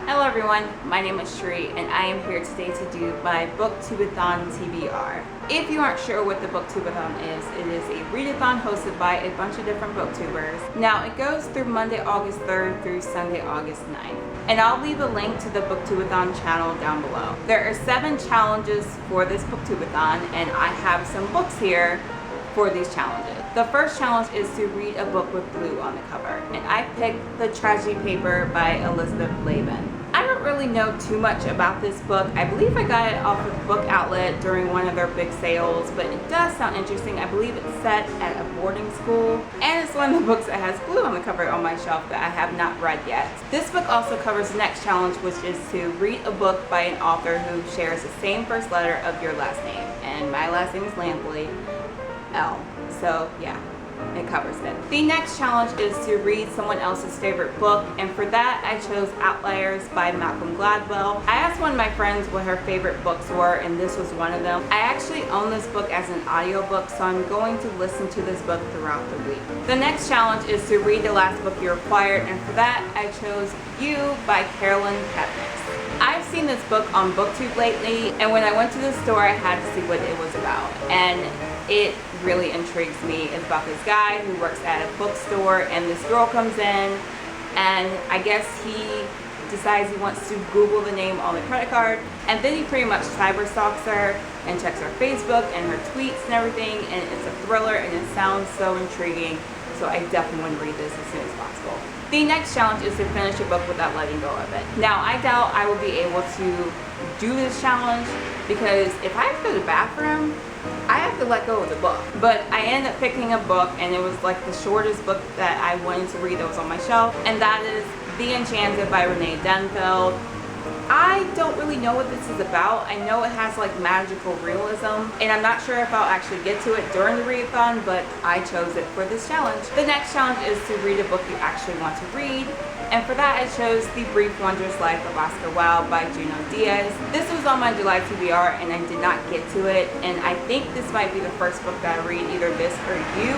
Hello everyone, my name is Shri and I am here today to do my BookTubeAthon TBR. If you aren't sure what the BookTubeAthon is, it is a readathon hosted by a bunch of different booktubers. Now it goes through Monday, August 3rd through Sunday, August 9th. And I'll leave a link to the BookTubeAthon channel down below. There are 7 challenges for this BookTubeAthon and I have some books here for these challenges. The first challenge is to read a book with blue on the cover, and I picked The Tragedy Paper by Elizabeth Laban. I don't really know too much about this book. I believe I got it off of Book Outlet during one of their big sales, but it does sound interesting. I believe it's set at a boarding school, and it's one of the books that has blue on the cover on my shelf that I have not read yet. This book also covers the next challenge, which is to read a book by an author who shares the same first letter of your last name, and my last name is Lampley. L. So yeah, it covers it. The next challenge is to read someone else's favorite book, and for that I chose Outliers by Malcolm Gladwell. I asked one of my friends what her favorite books were, and this was one of them. I actually own this book as an audiobook, so I'm going to listen to this book throughout the week. The next challenge is to read the last book you required, and for that I chose You by Carolyn Kepnes. I've seen this book on BookTube lately, and when I went to the store I had to see what it was about, and it really intrigues me. It's about this guy who works at a bookstore, and this girl comes in, and I guess he decides he wants to Google the name on the credit card, and then he pretty much cyber stalks her and checks her Facebook and her tweets and everything, and it's a thriller and it sounds so intriguing, so I definitely want to read this as soon as possible. The next challenge is to finish a book without letting go of it. Now I doubt I will be able to do this challenge because if I have to go to the bathroom, I have to let go of the book. But I ended up picking a book, and it was like the shortest book that I wanted to read that was on my shelf, and that is The Enchanted by Renee Denfeld. I don't really know what this is about. I know it has like magical realism, and I'm not sure if I'll actually get to it during the readathon, but I chose it for this challenge. The next challenge is to read a book you actually want to read, and for that I chose The Brief Wondrous Life of Oscar Wilde by Juno Diaz. This was on my July TBR and I did not get to it, and I think this might be the first book that I read, either this or You,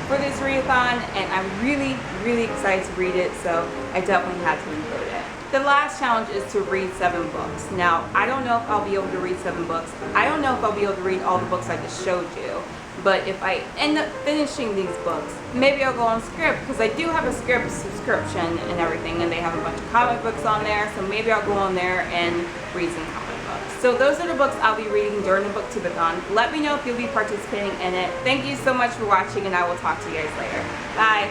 for this readathon, and I'm really excited to read it, so I definitely had to include it. The last challenge is to read 7 books. Now, I don't know if I'll be able to read 7 books. I don't know if I'll be able to read all the books I just showed you. But if I end up finishing these books, maybe I'll go on Script, because I do have a Script subscription and everything, and they have a bunch of comic books on there, so maybe I'll go on there and read some comic books. So those are the books I'll be reading during the BookTubeAthon. Let me know if you'll be participating in it. Thank you so much for watching, and I will talk to you guys later. Bye!